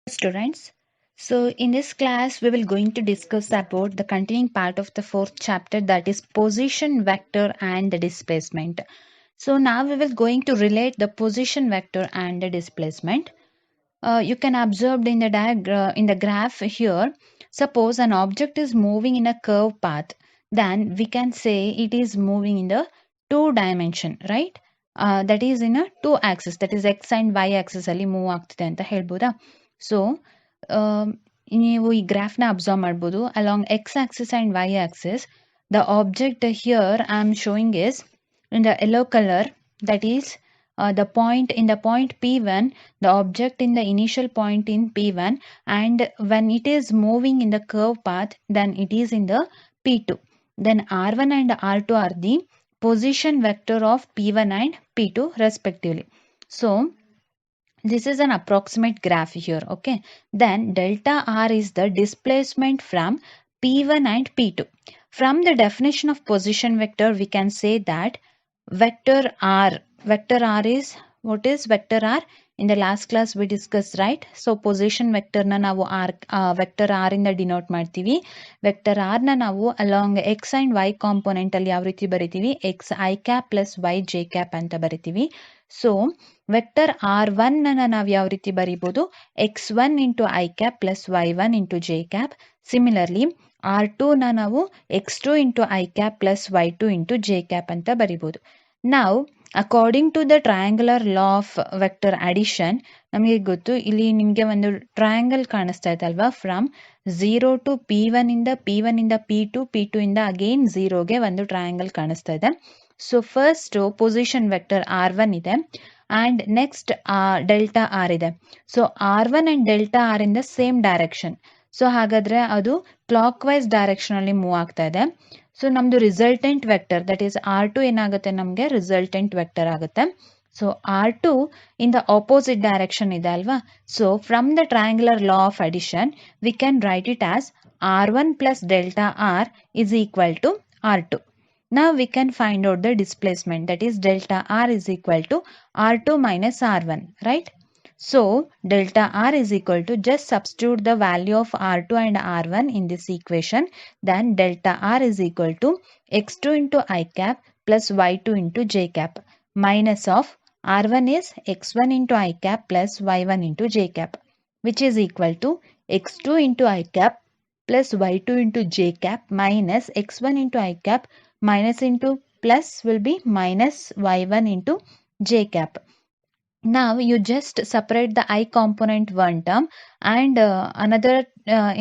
Students, so in this class we will going to discuss about the continuing part of the fourth chapter, that is position vector and the displacement. So now we will going to relate the position vector and the displacement. You can observe in the diagram in the graph here. Suppose an object is moving in a curved path, then we can say it is moving in the two dimension, right? That is in a two axis, that is x and y axis ಅಲ್ಲಿ move ಆಗ್ತಿದೆ ಅಂತ ಹೇಳ್ಬೋದಾ. So ನೀವು ಈ ಗ್ರಾಫ್ನ observe ಮಾಡ್ಬೋದು. Along X axis and Y axis the object here I am showing is in the yellow color, that is the point in the point P1, the object in the initial point in P1, and when it is moving in the curve path, then it is in the P2. Then R1 and R2 are the position vector of P1 and P2 respectively. So this is an approximate graph here, okay? Then delta R is the displacement from P1 and P2. From the definition of position vector, we can say that vector r is, what is vector r? In the last class we discussed, right? So position vector na ನಾವು vector r ಇಂದ denote ಮಾಡ್ತೀವಿ. vector r ನ ನಾವು along x and y component ಅಲ್ಲಿ ಯಾವ ರೀತಿ ಬರಿತೀವಿ, x I cap plus y j cap ಅಂತ ಬರಿತೀವಿ. ಸೊ ವೆಕ್ಟರ್ r1 ನ ನಾವು ಯಾವ ರೀತಿ ಬರಿಬೋದು, x1 into I cap plus y1 into j cap. Similarly R2 ನ ನಾವು x2 into I cap plus y2 into j cap ಅಂತ ಬರಿಬೋದು. Now according to the triangular law of vector addition, ನಮಗೆ ಗೊತ್ತು, ಇಲ್ಲಿ ನಿಮಗೆ ಒಂದು ಟ್ರಯಾಂಗಲ್ ಕಾಣಿಸ್ತಾ ಇದೆ ಅಲ್ವಾ, ಫ್ರಮ್ 0 to P1 ಇಂದ P2 ಇಂದ ಅಗೇನ್ 0ಗೆ ಒಂದು ಟ್ರಯಾಂಗಲ್ ಕಾಣಿಸ್ತಾ ಇದೆ. So first position vector R1 ಇದೆ and next ಡೆಲ್ಟಾ R ಇದೆ. So R1 and delta R in the same direction. So ಹಾಗಾದ್ರೆ ಅದು ಕ್ಲಾಕ್ ವೈಸ್ ಡೈರೆಕ್ಷನ್ ಅಲ್ಲಿ ಮೂವ್ ಆಗ್ತಾ ಇದೆ. ಸೊ ನಮ್ದು resultant vector, that is R2 ಏನಾಗುತ್ತೆ, ನಮಗೆ ರಿಸಲ್ಟೆಂಟ್ ವೆಕ್ಟರ್ ಆಗುತ್ತೆ. So R2 in the opposite direction ಇದೆ ಅಲ್ವಾ. So from the triangular law of addition we can write it as R1 plus delta R is equal to R2. Now we can find out the displacement, that is delta R is equal to R2 minus R1, right? So delta R is equal to, just substitute the value of R2 and R1 in this equation. Then delta R is equal to x2 into I cap plus y2 into j cap minus of R1 is x1 into I cap plus y1 into j cap, which is equal to x2 into I cap plus y2 into j cap minus x1 into I cap minus into plus will be minus y1 into j cap. Now you just separate the I component one term and another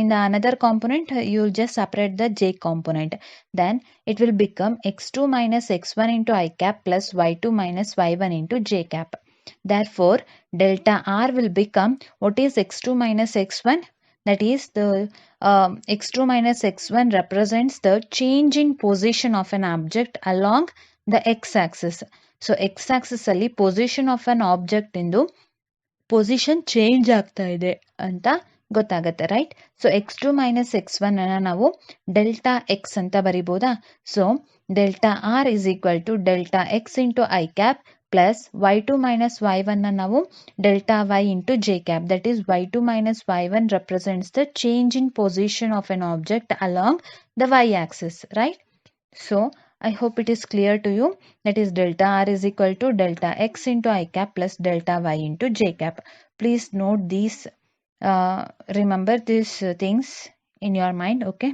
in the another component you just separate the j component. Then it will become x2 minus x1 into I cap plus y2 minus y1 into j cap. Therefore delta R will become, what is x2 minus x1? That is the x2 minus x1 represents the change in position of an object along the x-axis. So x axis ಅಲ್ಲಿ position of an object ಇಂದು position change ಆಗ್ತಾ ಇದೆ ಅಂತ ಗೊತ್ತಾಗತ್ತೆ, right? So x2 minus x1 ಅನ್ನ ನಾವು delta x ಅಂತ ಬರಿಬೋದಾ. So delta r is equal to delta x into i cap plus y2 minus y1 ನಾವು delta y into j cap, that is y2 minus y1 represents the change in position of an object along the y axis, right? So I hope it is clear to you, that is delta R is equal to delta x into I cap plus delta y into j cap. Please note these, remember these things in your mind, okay?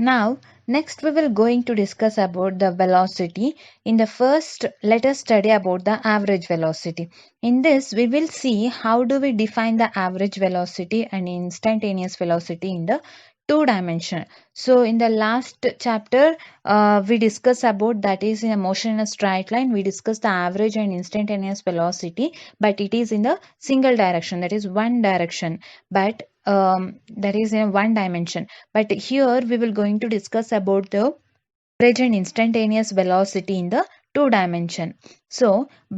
Now next we will going to discuss about the velocity. In the first, let us study about the average velocity. In this we will see how do we define the average velocity and instantaneous velocity in the two dimension. So in the last chapter we discussed about, that is in a motion in a straight line we discussed the average and instantaneous velocity, but it is in the single direction, that is one direction, but that is in one dimension. But here we will going to discuss about the average and instantaneous velocity in the two dimension. So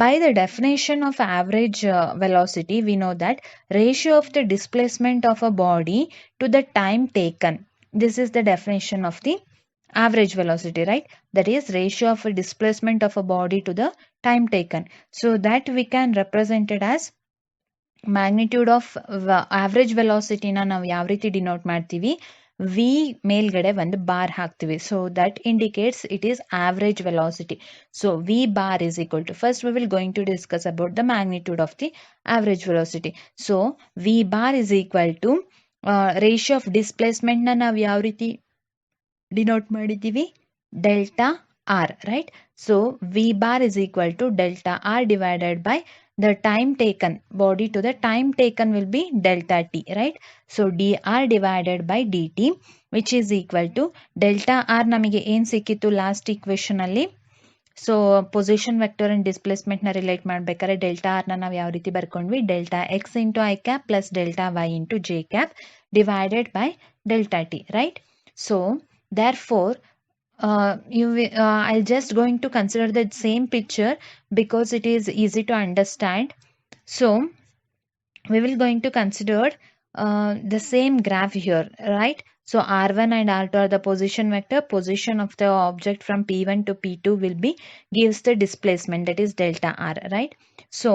by the definition of average velocity, we know that ratio of the displacement of a body to the time taken. This is the definition of the average velocity, right? That is ratio of a displacement of a body to the time taken. So that we can represent it as magnitude of average ವೆಲಾಸಿಟಿನ ನಾವು ಯಾವ ರೀತಿ denote ಮಾಡ್ತೀವಿ, V ಮೇಲ್ಗಡೆ ಒಂದು bar ಹಾಕ್ತೀವಿ. So that indicates it is average velocity. So v bar is equal to, first we will going to discuss about the magnitude of the average velocity. So v bar is equal to ratio of ಡಿಸ್ಪ್ಲೇಸ್ಮೆಂಟ್ನ ನಾವು ಯಾವ ರೀತಿ denote ಮಾಡಿದ್ದೀವಿ, delta r, right? So v bar is equal to delta r divided by the time taken, body to the time taken will be delta t, right? So dr divided by dt, which is equal to delta r ನಮಗೆ ಏನು ಸಿಕ್ಕಿತ್ತು last equation ಅಲ್ಲಿ. So position vector and displacement ನ relate ಮಾಡ್ಬೇಕಾದ್ರೆ delta r ನ ನಾವು ಯಾವ ರೀತಿ ಬರ್ಕೊಂಡ್ವಿ, delta x into i cap plus delta y into j cap divided by delta t, right? So therefore I'll just going to consider the same picture because it is easy to understand. So we will going to consider the same graph here, right? So r1 and r2 are the position vector. Position of the object from p1 to p2 will be gives the displacement, that is delta r, right? So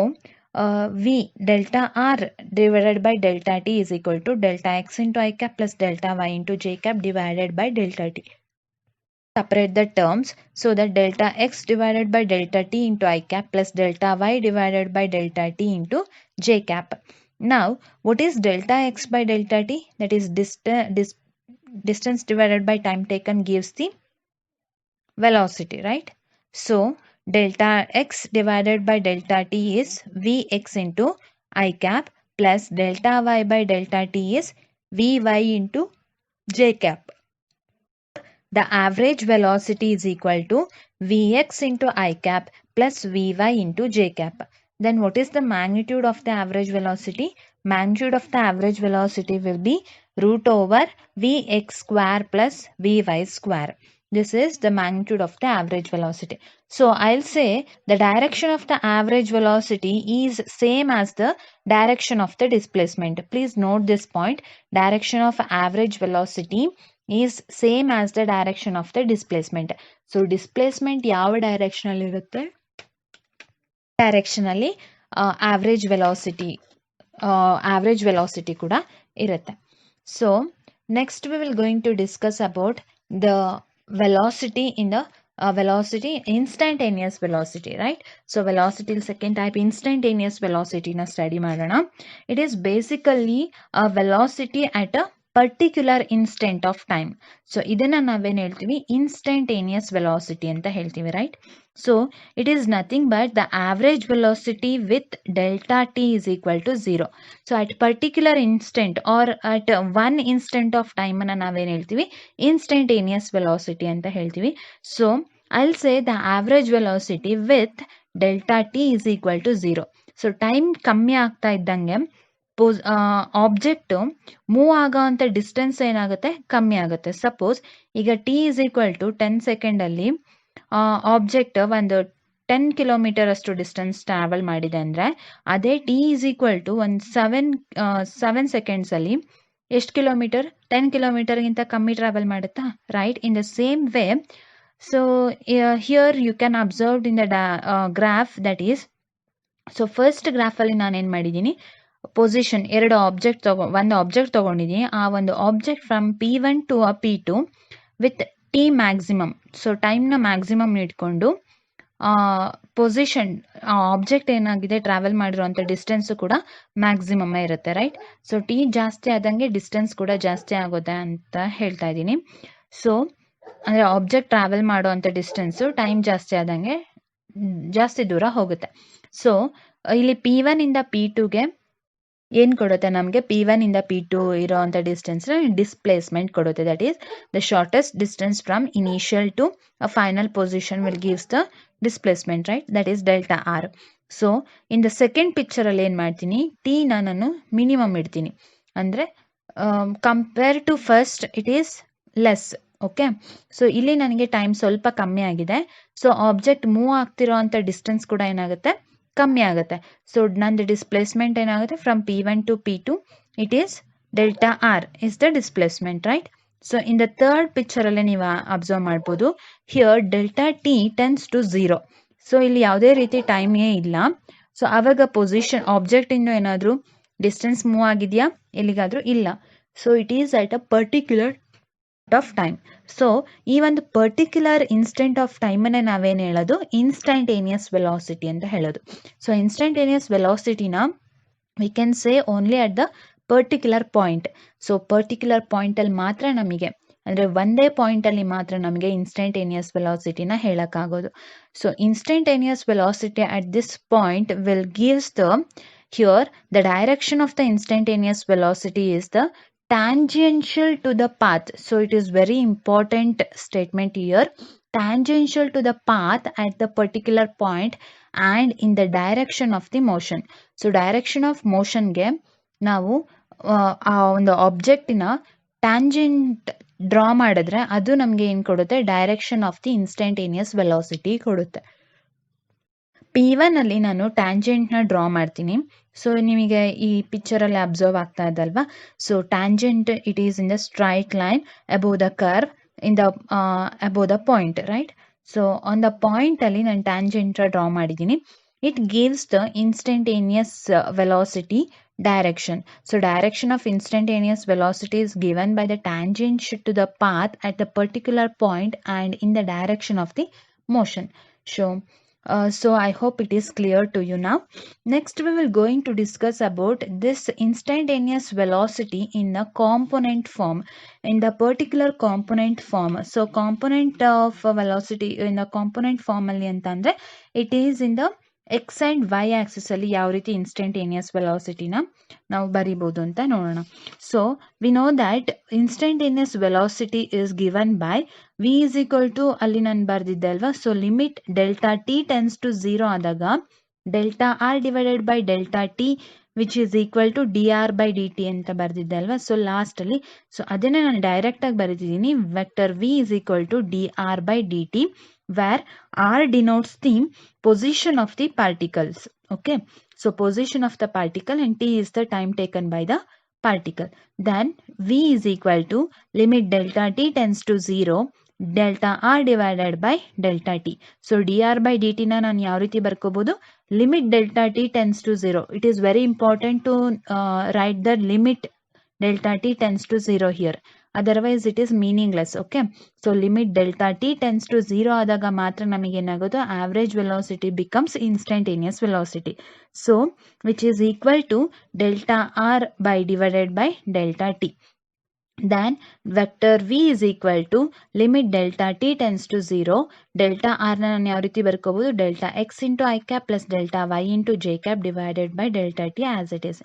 v delta r divided by delta t is equal to delta x into I cap plus delta y into j cap divided by delta t. Separate the terms so that delta x divided by delta t into I cap plus delta y divided by delta t into j cap. Now what is delta x by delta t? That is distance divided by time taken gives the velocity, right? So delta x divided by delta t is vx into I cap plus delta y by delta t is vy into j cap. The average velocity is equal to Vx into I cap plus Vy into j cap. Then what is the magnitude of the average velocity? Magnitude of the average velocity will be root over Vx square plus Vy square. This is the magnitude of the average velocity. So I'll say the direction of the average velocity is same as the direction of the displacement. Please note this point. Direction of average velocity is same as the direction of the displacement. So displacement ಯಾವ direction ಅಲ್ಲಿ ಇರುತ್ತೆ, direction ಅಲ್ಲಿ average velocity ಕೂಡ ಇರುತ್ತೆ. So next we will going to discuss about the velocity in the instantaneous velocity, right? So velocity second type instantaneous velocity na study ಮಾಡೋಣ. It is basically a velocity at a particular instant of time. So ಇದನ್ನ ನಾವೇನು ಹೇಳ್ತೀವಿ, instantaneous velocity ಅಂತ ಹೇಳ್ತೀವಿ, right? So it is nothing but the average velocity with delta t is equal to 0. So at particular instant or at one instant of time ಅನ್ನ ನಾವೇನು ಹೇಳ್ತೀವಿ, instantaneous velocity ಅಂತ ಹೇಳ್ತೀವಿ. So I'll say the average velocity with delta t is equal to 0. So time ಕಮ್ಮಿ ಆಗ್ತಾ ಇದ್ದಂಗೆ object move ಆಗೋ ಅಂತ ಡಿಸ್ಟೆನ್ಸ್ ಏನಾಗುತ್ತೆ, ಕಮ್ಮಿ ಆಗುತ್ತೆ. ಸಪೋಸ್ ಈಗ T is equal to 10 second ಅಲ್ಲಿ ಆಬ್ಜೆಕ್ಟ್ ಒಂದು 10 ಕಿಲೋಮೀಟರ್ ಅಷ್ಟು ಡಿಸ್ಟೆನ್ಸ್ ಟ್ರಾವೆಲ್ ಮಾಡಿದೆ ಅಂದ್ರೆ, ಅದೇ ಟಿ ಇಸ್ ಈಕ್ವಲ್ ಟು ಒಂದು 7 ಸೆಕೆಂಡ್ಸ್ ಅಲ್ಲಿ ಎಷ್ಟು ಕಿಲೋಮೀಟರ್, 10 ಕಿಲೋಮೀಟರ್ಗಿಂತ ಕಮ್ಮಿ ಟ್ರಾವೆಲ್ ಮಾಡುತ್ತಾ, right? In the same way, so here you can observe in the graph that is, so first graph ಅಲ್ಲಿ ನಾನೇನ್ ಮಾಡಿದ್ದೀನಿ, ಪೊಸಿಷನ್ ಒಂದು ಆಬ್ಜೆಕ್ಟ್ ತಗೊಂಡಿದ್ದೀನಿ. ಆ ಒಂದು object from P1 to P2 with T maximum. So ಟೈಮ್ನ ಮ್ಯಾಕ್ಸಿಮಮ್ ಇಟ್ಕೊಂಡು ಪೊಸಿಷನ್ ಆಬ್ಜೆಕ್ಟ್ ಏನಾಗಿದೆ ಟ್ರಾವೆಲ್ ಮಾಡಿರೋಂಥ ಡಿಸ್ಟೆನ್ಸ್ ಕೂಡ ಮ್ಯಾಕ್ಸಿಮಮ್ ಇರುತ್ತೆ, ರೈಟ್? ಸೊ ಟಿ ಜಾಸ್ತಿ ಆದಂಗೆ ಡಿಸ್ಟೆನ್ಸ್ ಕೂಡ ಜಾಸ್ತಿ ಆಗುತ್ತೆ ಅಂತ ಹೇಳ್ತಾ ಇದ್ದೀನಿ. ಸೊ ಅಂದರೆ ಆಬ್ಜೆಕ್ಟ್ ಟ್ರಾವೆಲ್ ಮಾಡುವಂಥ ಡಿಸ್ಟೆನ್ಸು ಟೈಮ್ ಜಾಸ್ತಿ ಆದಂಗೆ ಜಾಸ್ತಿ ದೂರ ಹೋಗುತ್ತೆ. ಸೊ ಇಲ್ಲಿ P1 ಇಂದ P2ಗೆ ಏನು ಕೊಡುತ್ತೆ, ನಮಗೆ P1 ಇಂದ P2 ಇರೋವಂಥ ಡಿಸ್ಟೆನ್ಸ್ನ ಡಿಸ್ಪ್ಲೇಸ್ಮೆಂಟ್ ಕೊಡುತ್ತೆ. That is the shortest distance from initial to a final position will gives the displacement, right? That is delta r. So in the second ಪಿಕ್ಚರಲ್ಲಿ ಏನು ಮಾಡ್ತೀನಿ, ಟಿನ ನಾನು ಮಿನಿಮಮ್ ಇಡ್ತೀನಿ. ಅಂದರೆ compare to first it is less. Okay, so ಇಲ್ಲಿ ನನಗೆ time ಸ್ವಲ್ಪ ಕಮ್ಮಿ ಆಗಿದೆ. ಸೊ ಆಬ್ಜೆಕ್ಟ್ ಮೂವ್ ಆಗ್ತಿರೋ ಅಂಥ ಡಿಸ್ಟೆನ್ಸ್ ಕೂಡ ಏನಾಗುತ್ತೆ, ಕಮ್ಮಿ ಆಗುತ್ತೆ. ಸೊ ನಂದು ಡಿಸ್ಪ್ಲೇಸ್ಮೆಂಟ್ ಏನಾಗುತ್ತೆ, from P1 to P2 it is delta r is the displacement, right? So in the third ಪಿಕ್ಚರಲ್ಲಿ ನೀವು ಅಬ್ಸರ್ವ್ ಮಾಡ್ಬೋದು, here delta t tends to 0. So ಇಲ್ಲಿ ಯಾವುದೇ ರೀತಿ ಟೈಮೇ ಇಲ್ಲ. ಸೊ ಆವಾಗ ಪೊಸಿಷನ್ ಆಬ್ಜೆಕ್ಟ್ ಇಂದ ಏನಾದರೂ ಡಿಸ್ಟೆನ್ಸ್ ಮೂವ್ ಆಗಿದೆಯಾ ಎಲ್ಲಿಗಾದರೂ ಇಲ್ಲ. So it is at a particular of time. So ಈ ಒಂದು ಪರ್ಟಿಕ್ಯುಲರ್ ಇನ್ಸ್ಟೆಂಟ್ ಆಫ್ ಟೈಮನ್ನೇ ನಾವೇನು ಹೇಳೋದು, ಇನ್ಸ್ಟಂಟೇನಿಯಸ್ ವೆಲಾಸಿಟಿ ಅಂತ ಹೇಳೋದು. ಸೊ ಇನ್ಸ್ಟಂಟೇನಿಯಸ್ ವೆಲಾಸಿಟಿನ we can say only at the particular point. So particular ಪಾಯಿಂಟಲ್ಲಿ ಮಾತ್ರ ನಮಗೆ, ಅಂದರೆ ಒಂದೇ ಪಾಯಿಂಟಲ್ಲಿ ಮಾತ್ರ ನಮಗೆ ಇನ್ಸ್ಟಂಟೇನಿಯಸ್ ವೆಲಾಸಿಟಿನ ಹೇಳೋಕ್ಕಾಗೋದು. So instantaneous velocity at this point will gives the, here the direction of the instantaneous velocity is the tangential to the path. So it is very important statement here, tangential to the path at the particular point and in the direction of the motion. So direction of motion ಗೆ ನಾವು ಆ ಒಂದು ಆಬ್ಜೆಕ್ಟಿನ tangent draw ಮಾಡಿದ್ರೆ ಅದು ನಮಗೆ ಏನು ಕೊಡುತ್ತೆ, direction of the instantaneous velocity ಕೊಡುತ್ತೆ. P1 ಅಲ್ಲಿ ನಾನು ಟ್ಯಾಂಜೆಂಟ್ನ ಡ್ರಾ ಮಾಡ್ತೀನಿ. ಸೊ ನಿಮಗೆ ಈ ಪಿಕ್ಚರಲ್ಲಿ ಅಬ್ಸರ್ವ್ ಆಗ್ತಾ ಇದಲ್ವಾ. So tangent it is in the straight line above the curve in the above the point, right. So on the ಪಾಯಿಂಟಲ್ಲಿ ನಾನು ಟ್ಯಾಂಜೆಂಟ್ ಡ್ರಾ ಮಾಡಿದ್ದೀನಿ. It gives the instantaneous velocity direction. So direction of instantaneous velocity is given by the tangent to the path at the particular point and in the direction of the motion. So I hope it is clear to you now. Next we will going to discuss about this instantaneous velocity in the component form, in the particular component form. So component of velocity in the component form alli antandre it is in the x and y axis ಅಲ್ಲಿ ಯಾವ ರೀತಿ instantaneous ವೆಲಾಸಿಟಿನ ನಾವು ಬರಿಬಹುದು ಅಂತ ನೋಡೋಣ. So we know that instantaneous velocity is given by v is equal to, ಅಲ್ಲಿ ನಾನು ಬರ್ದಿದ್ದೆ ಅಲ್ವಾ. So limit delta t tends to 0 ಆದಾಗ delta r divided by delta t which is equal to dr by dt ಅಂತ ಬರ್ದಿದ್ದೆ ಅಲ್ವಾ. So ಲಾಸ್ಟಲ್ಲಿ so ಅದನ್ನೇ ನಾನು ಡೈರೆಕ್ಟಾಗಿ ಬರೆದಿದ್ದೀನಿ, vector v is equal to dr by dt where r denotes the position of the particles. Okay, so position of the particle and t is the time taken by the particle. Then v is equal to limit delta t tends to 0 delta r divided by delta t. So dr by dt na ನಾನು ಯಾವ ರೀತಿ ಬರ್ಕೋಬಹುದು, limit delta t tends to 0. It is very important to write the limit delta t tends to 0 here, otherwise it is meaningless. Okay, so limit delta t tends to 0 ಆದಾಗ ಮಾತ್ರ ನಮಗೆ ಏನಾಗೋದು, average velocity becomes instantaneous velocity. So which is equal to delta r by divided by delta t. Then vector v is equal to limit delta t tends to 0 delta r ನಾನು ಯಾವ ರೀತಿ ಬರ್ಕೋಬಹುದು, delta x into I cap plus delta y into j cap divided by delta t as it is.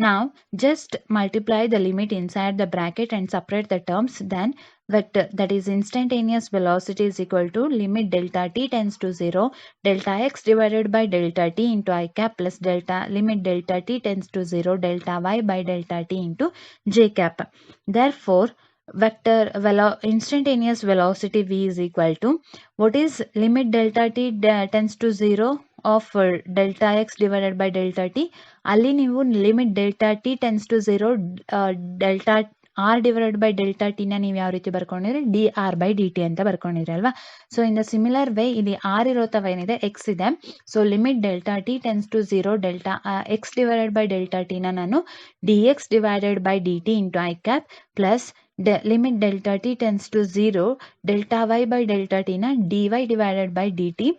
Now just multiply the limit inside the bracket and separate the terms. Then vector, that is instantaneous velocity, is equal to limit delta t tends to 0 delta x divided by delta t into I cap plus delta limit delta t tends to 0 delta y by delta t into j cap. Therefore vector instantaneous velocity v is equal to, what is limit delta t tends to 0 of delta x divided by delta t. ಅಲ್ಲಿ ನೀವು limit delta t tends to 0 delta r divided by delta ಟಿನ ನೀವು ಯಾವ ರೀತಿ ಬರ್ಕೊಂಡಿರಿ, d r by d t ಅಂತ ಬರ್ಕೊಂಡಿರಿ ಅಲ್ವಾ. So in the similar way ಇಲ್ಲಿ ಆರ್ ಇರೋ ತವ ಏನಿದೆ ಎಕ್ಸ್ ಇದೆ. So limit delta t tends to 0 delta x divided by delta ಟಿನ ನಾನು d x divided by d t into i cap plus limit delta t tends to 0 delta y by delta ಟಿನ d y divided by d t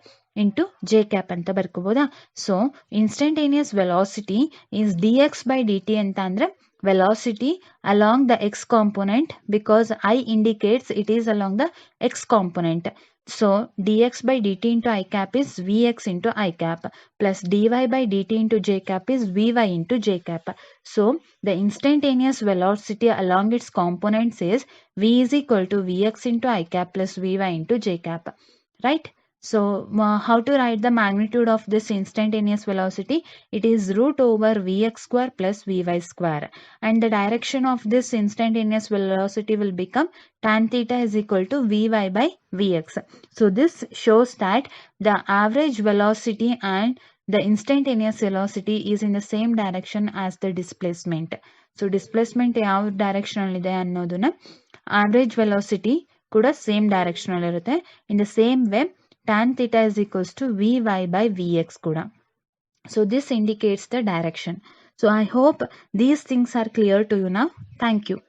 into j cap ಅಂತ ಬರ್ಕೋಬೋದಾ. So instantaneous velocity is dx by dt ಅಂತ ಅಂದ್ರೆ velocity along the x component, because I indicates it is along the x component. So dx by dt into I cap is vx into I cap plus dy by dt into j cap is vy into j cap. So the instantaneous velocity along its components is v is equal to vx into I cap plus vy into j cap, right? So how to write the magnitude of this instantaneous velocity? It is root over vx square plus vy square, and the direction of this instantaneous velocity will become tan theta is equal to vy by vx. So this shows that the average velocity and the instantaneous velocity is in the same direction as the displacement. So displacement ಯಾವ direction ಅಲ್ಲಿ ಇದೆ ಅನ್ನೋದನ್ನ average velocity ಕೂಡ same direction ಅಲ್ಲಿ ಇರುತ್ತೆ. In the same way tan theta is equals to vy by vx kuda. So this indicates the direction. So I hope these things are clear to you now. Thank you.